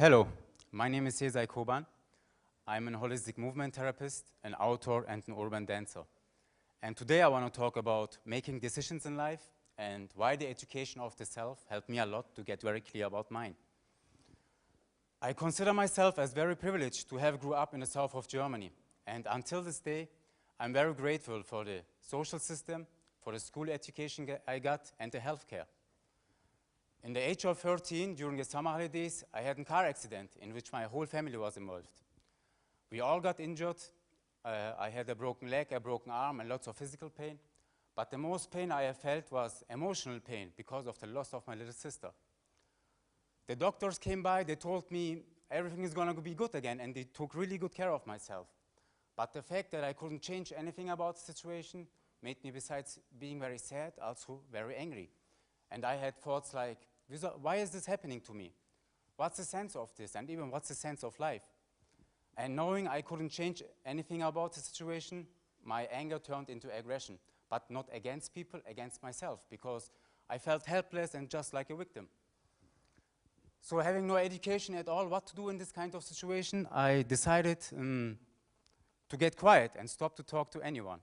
Hello, my name is Sezai Coban. I'm a holistic movement therapist, an author, and an urban dancer. And today I want to talk about making decisions in life and why the education of the self helped me a lot to get very clear about mine. I consider myself as very privileged to have grew up in the south of Germany. And until this day, I'm very grateful for the social system, for the school education I got, and the healthcare. In the age of 13, during the summer holidays, I had a car accident in which my whole family was involved. We all got injured. I had a broken leg, a broken arm, and lots of physical pain. But the most pain I have felt was emotional pain because of the loss of my little sister. The doctors came by, they told me everything is going to be good again, and they took really good care of myself. But the fact that I couldn't change anything about the situation made me, besides being very sad, also very angry. And I had thoughts like, why is this happening to me? What's the sense of this? And even what's the sense of life? And knowing I couldn't change anything about the situation, my anger turned into aggression, but not against people, against myself, because I felt helpless and just like a victim. So having no education at all, what to do in this kind of situation, I decided to get quiet and stop to talk to anyone.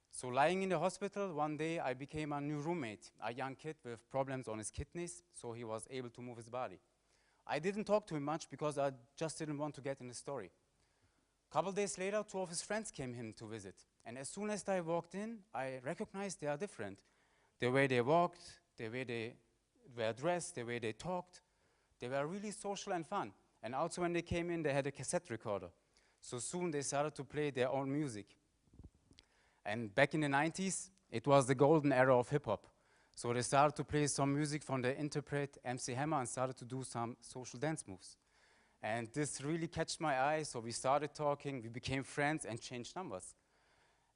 So lying in the hospital, one day I became a new roommate, a young kid with problems on his kidneys, so he was able to move his body. I didn't talk to him much because I just didn't want to get in the story. A couple days later, two of his friends came in to visit. And as soon as I walked in, I recognized they are different. The way they walked, the way they were dressed, the way they talked, they were really social and fun. And also when they came in, they had a cassette recorder. So soon they started to play their own music. And back in the 90s, it was the golden era of hip-hop. So they started to play some music from the interpret MC Hammer and started to do some social dance moves. And this really catched my eye, so we started talking, we became friends and changed numbers.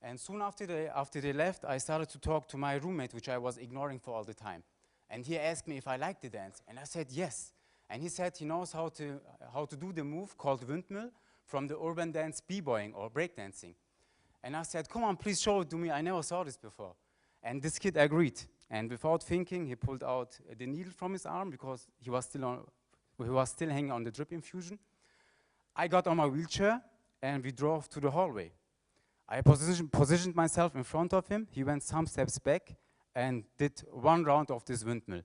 And soon after they left, I started to talk to my roommate, which I was ignoring for all the time. And he asked me if I liked the dance, and I said yes. And he said he knows how to do the move called windmill from the urban dance b-boying or breakdancing. And I said, come on, please show it to me. I never saw this before. And this kid agreed. And without thinking, he pulled out the needle from his arm because he was still hanging on the drip infusion. I got on my wheelchair, and we drove to the hallway. I positioned myself in front of him. He went some steps back and did one round of this windmill.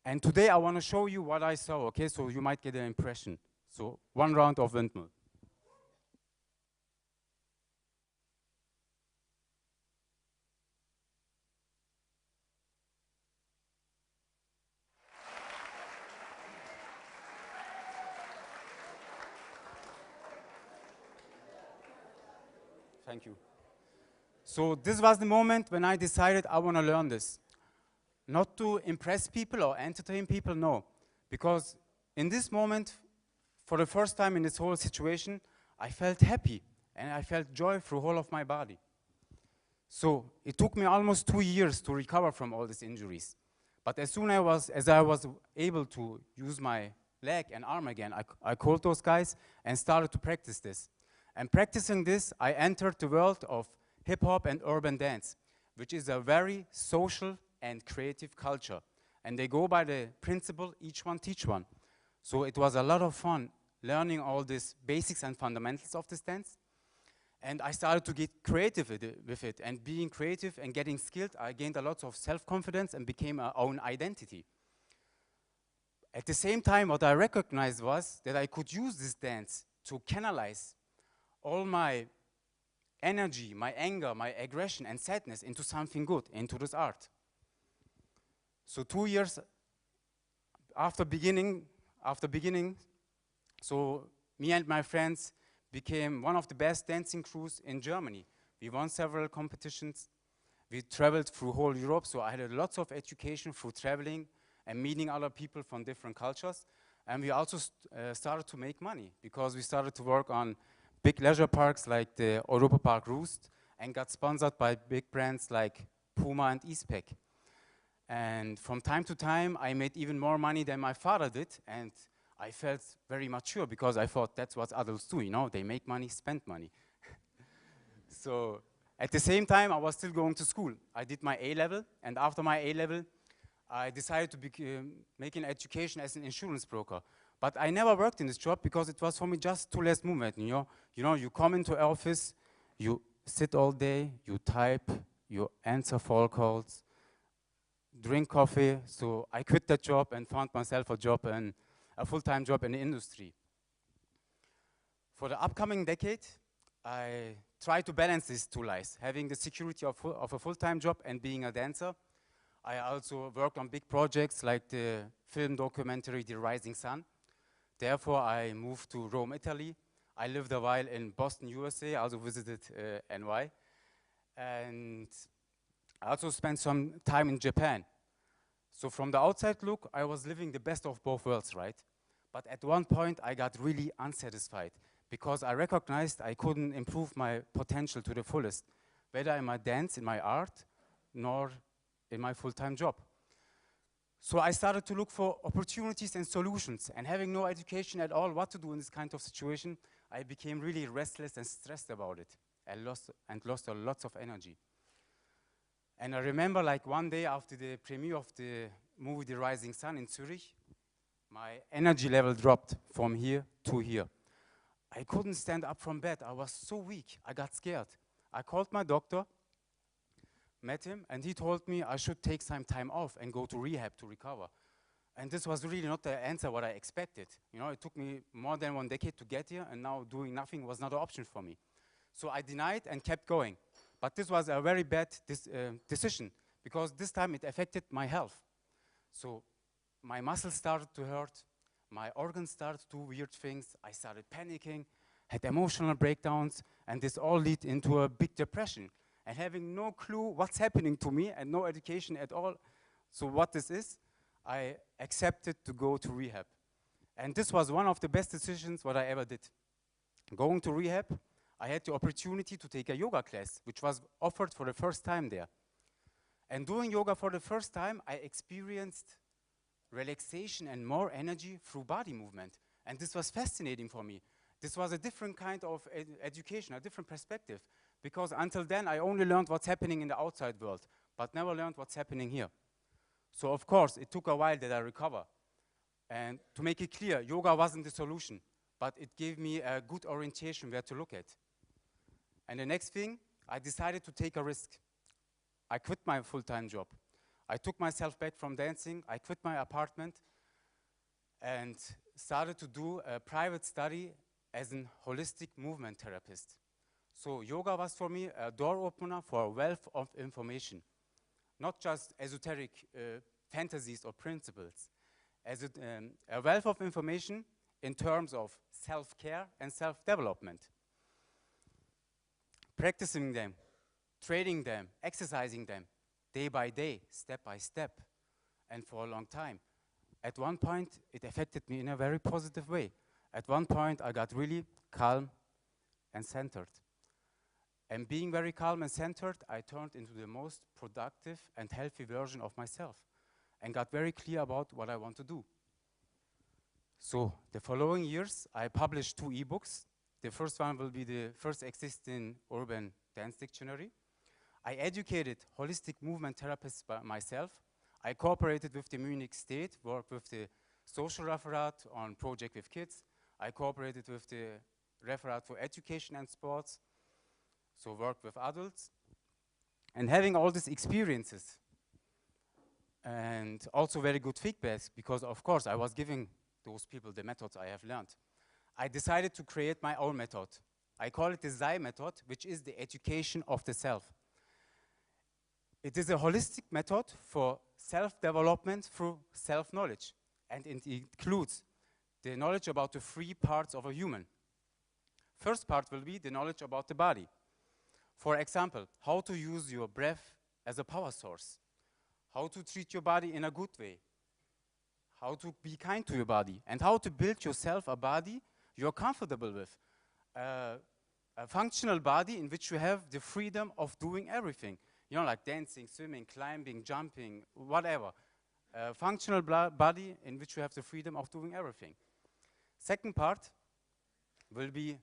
And today I want to show you what I saw, okay? So you might get an impression. So one round of windmill. Thank you. So this was the moment when I decided I want to learn this. Not to impress people or entertain people, no. Because in this moment, for the first time in this whole situation, I felt happy and I felt joy through the whole of my body. So it took me almost 2 years to recover from all these injuries. But as soon as I was able to use my leg and arm again, I called those guys and started to practice this. And practicing this, I entered the world of hip-hop and urban dance, which is a very social and creative culture. And they go by the principle, each one teach one. So it was a lot of fun learning all these basics and fundamentals of this dance. And I started to get creative with it. And being creative and getting skilled, I gained a lot of self-confidence and became my own identity. At the same time, what I recognized was that I could use this dance to canalize all my energy, my anger, my aggression and sadness into something good, into this art. So 2 years after beginning, so me and my friends became one of the best dancing crews in Germany. We won several competitions. We traveled through whole Europe, so I had lots of education through traveling and meeting other people from different cultures. And we also started to make money because we started to work on big leisure parks like the Europa Park Roost and got sponsored by big brands like Puma and eSpec. And from time to time, I made even more money than my father did, and I felt very mature because I thought that's what adults do, you know, they make money, spend money. So at the same time, I was still going to school. I did my A-level, and after my A-level, I decided to make an education as an insurance broker. But I never worked in this job because it was for me just too less movement, you know. You come into office, you sit all day, you type, you answer phone calls, drink coffee. So I quit that job and found myself a full-time job in the industry. For the upcoming decade, I try to balance these two lives, having the security of a full-time job and being a dancer. I also worked on big projects like the film documentary The Rising Sun. Therefore, I moved to Rome, Italy. I lived a while in Boston, USA. I also visited NY. And I also spent some time in Japan. So from the outside look, I was living the best of both worlds, right? But at one point, I got really unsatisfied because I recognized I couldn't improve my potential to the fullest, whether in my dance, in my art, nor in my full-time job. So I started to look for opportunities and solutions, and having no education at all what to do in this kind of situation, I became really restless and stressed about it, and lost a lot of energy. And I remember like one day after the premiere of the movie The Rising Sun in Zurich, my energy level dropped from here to here. I couldn't stand up from bed. I was so weak. I got scared. I called my doctor, met him, and he told me I should take some time off and go to rehab to recover. And this was really not the answer what I expected. You know, it took me more than 1 decade to get here, and now doing nothing was not an option for me. So I denied and kept going. But this was a very bad decision, because this time it affected my health. So my muscles started to hurt, my organs started to do weird things, I started panicking, had emotional breakdowns, and this all led into a big depression. And having no clue what's happening to me and no education at all, so what this is, I accepted to go to rehab. And this was one of the best decisions what I ever did. Going to rehab, I had the opportunity to take a yoga class, which was offered for the first time there. And doing yoga for the first time, I experienced relaxation and more energy through body movement. And this was fascinating for me. This was a different kind of education, a different perspective. Because until then, I only learned what's happening in the outside world, but never learned what's happening here. So of course, it took a while that I recover. And to make it clear, yoga wasn't the solution, but it gave me a good orientation where to look at. And the next thing, I decided to take a risk. I quit my full-time job. I took myself back from dancing, I quit my apartment, and started to do a private study as a holistic movement therapist. So yoga was for me a door opener for a wealth of information, not just esoteric fantasies or principles, as a wealth of information in terms of self-care and self-development. Practicing them, training them, exercising them, day by day, step by step, and for a long time. At one point, it affected me in a very positive way. At one point, I got really calm and centered. And being very calm and centered, I turned into the most productive and healthy version of myself and got very clear about what I want to do. So the following years, I published 2 ebooks. The first one will be the first existing urban dance dictionary. I educated holistic movement therapists by myself. I cooperated with the Munich State, worked with the social referat on project with kids. I cooperated with the referat for education and sports, so worked with adults. And having all these experiences and also very good feedbacks, because of course I was giving those people the methods I have learned, I decided to create my own method. I call it the Sezai method, which is the education of the self. It is a holistic method for self-development through self-knowledge, and it includes the knowledge about the 3 parts of a human. First part will be the knowledge about the body. For example, how to use your breath as a power source, how to treat your body in a good way, how to be kind to your body, and how to build yourself a body you're comfortable with, a functional body in which you have the freedom of doing everything. You know, like dancing, swimming, climbing, jumping, whatever. A functional body in which you have the freedom of doing everything. Second part will be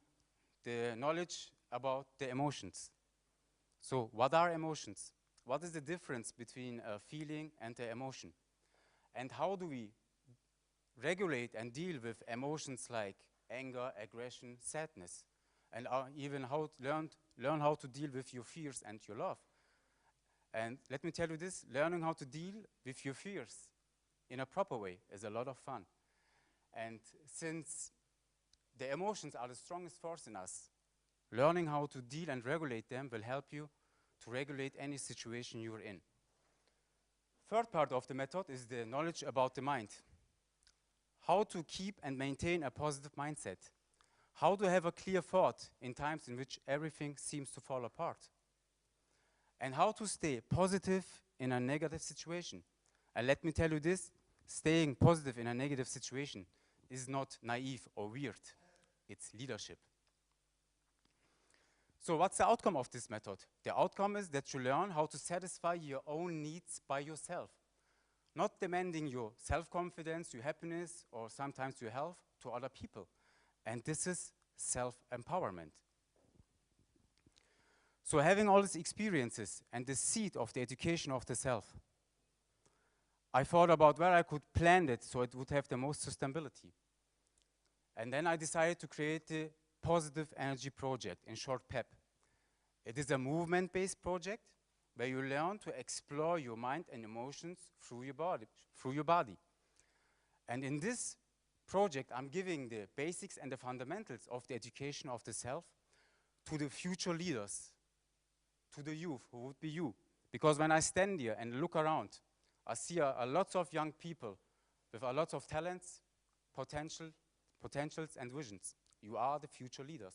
the knowledge about the emotions. So what are emotions? What is the difference between a feeling and an emotion? And how do we regulate and deal with emotions like anger, aggression, sadness, and even learn how to deal with your fears and your love. And let me tell you this, learning how to deal with your fears in a proper way is a lot of fun. And since the emotions are the strongest force in us, learning how to deal and regulate them will help you to regulate any situation you're in. Third part of the method is the knowledge about the mind. How to keep and maintain a positive mindset. How to have a clear thought in times in which everything seems to fall apart. And how to stay positive in a negative situation. And let me tell you this, staying positive in a negative situation is not naive or weird. It's leadership. So what's the outcome of this method? The outcome is that you learn how to satisfy your own needs by yourself, not demanding your self-confidence, your happiness, or sometimes your health to other people. And this is self-empowerment. So having all these experiences and the seed of the education of the self, I thought about where I could plant it so it would have the most sustainability. And then I decided to create the Positive Energy Project, in short PEP. It is a movement-based project where you learn to explore your mind and emotions through your body. And in this project, I'm giving the basics and the fundamentals of the education of the self to the future leaders, to the youth, who would be you. Because when I stand here and look around, I see a lot of young people with a lot of talents, potentials and visions. You are the future leaders.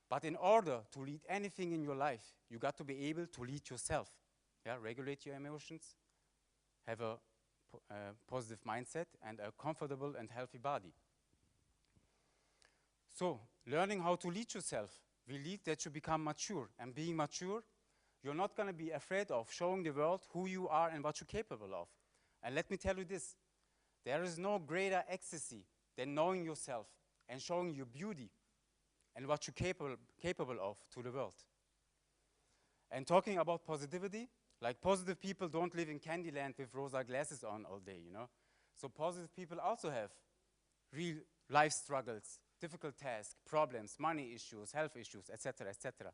But in order to lead anything in your life, you got to be able to lead yourself. Yeah, regulate your emotions, have a positive mindset, and a comfortable and healthy body. So, learning how to lead yourself will lead that you become mature. And being mature, you're not going to be afraid of showing the world who you are and what you're capable of. And let me tell you this, there is no greater ecstasy than knowing yourself and showing your beauty and what you're capable of to the world. And talking about positivity, like positive people don't live in Candyland with rosa glasses on all day, you know. So positive people also have real life struggles, difficult tasks, problems, money issues, health issues, etc., etc.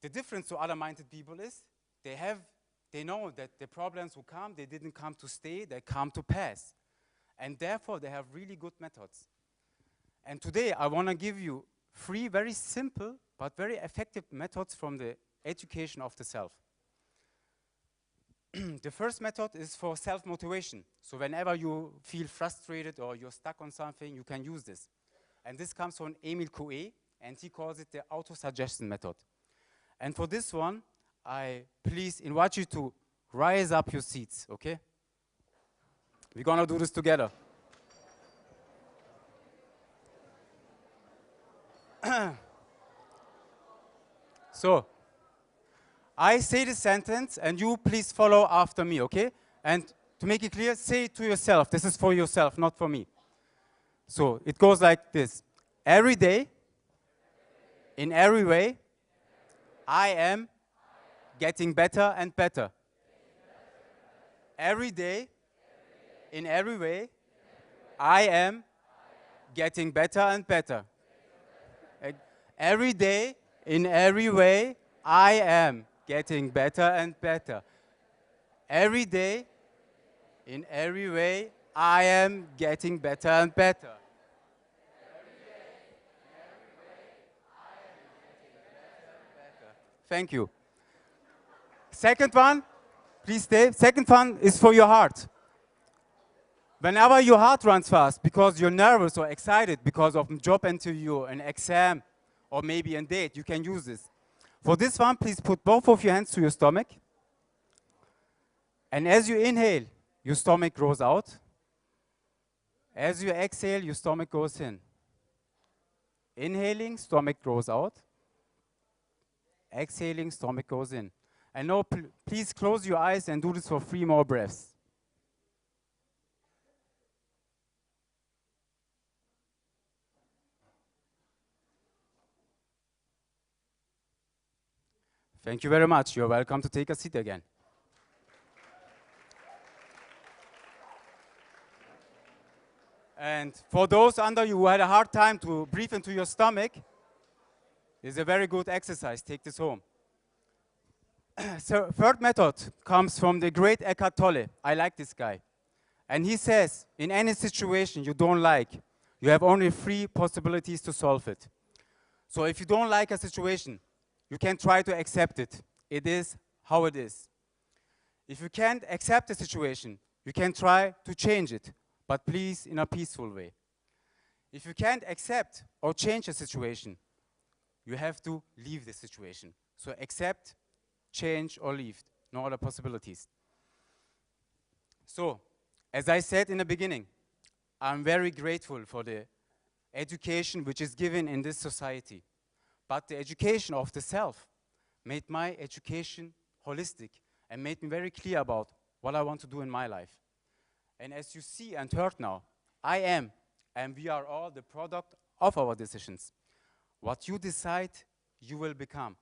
The difference to other-minded people is they know that the problems will come, they didn't come to stay, they come to pass. And therefore, they have really good methods. And today, I want to give you 3 very simple but very effective methods from the education of the self. The first method is for self-motivation. So whenever you feel frustrated or you're stuck on something, you can use this. And this comes from Emile Coué, and he calls it the Autosuggestion Method. And for this one, I please invite you to rise up your seats, okay? We're going to do this together. So, I say the sentence, and you please follow after me, okay? And to make it clear, say it to yourself. This is for yourself, not for me. So, it goes like this. Every day, in every way, I am getting better and better. Every day, in every way, I am getting better and better. Every day, in every way, I am getting better and better. Every day, in every way, I am getting better and better. Thank you. Second one, please stay. Second one is for your heart. Whenever your heart runs fast because you're nervous or excited because of a job interview, an exam, or maybe a date, you can use this. For this one, please put both of your hands to your stomach. And as you inhale, your stomach grows out. As you exhale, your stomach goes in. Inhaling, stomach grows out. Exhaling, stomach goes in. And now, please close your eyes and do this for 3 more breaths. Thank you very much. You're welcome to take a seat again. And for those under you who had a hard time to breathe into your stomach, it's a very good exercise. Take this home. So third method comes from the great Eckhart Tolle. I like this guy. And he says, in any situation you don't like, you have only 3 possibilities to solve it. So if you don't like a situation, you can try to accept it. It is how it is. If you can't accept the situation, you can try to change it, but please in a peaceful way. If you can't accept or change a situation, you have to leave the situation. So accept, change, or leave. No other possibilities. So, as I said in the beginning, I'm very grateful for the education which is given in this society. But the education of the self made my education holistic and made me very clear about what I want to do in my life. And as you see and heard now, I am, and we are all the product of our decisions. What you decide, you will become.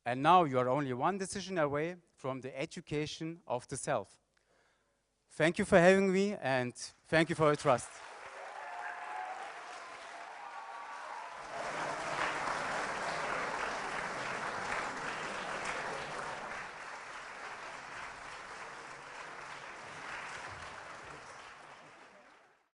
And now you are only one decision away from the education of the self. Thank you for having me, and thank you for your trust.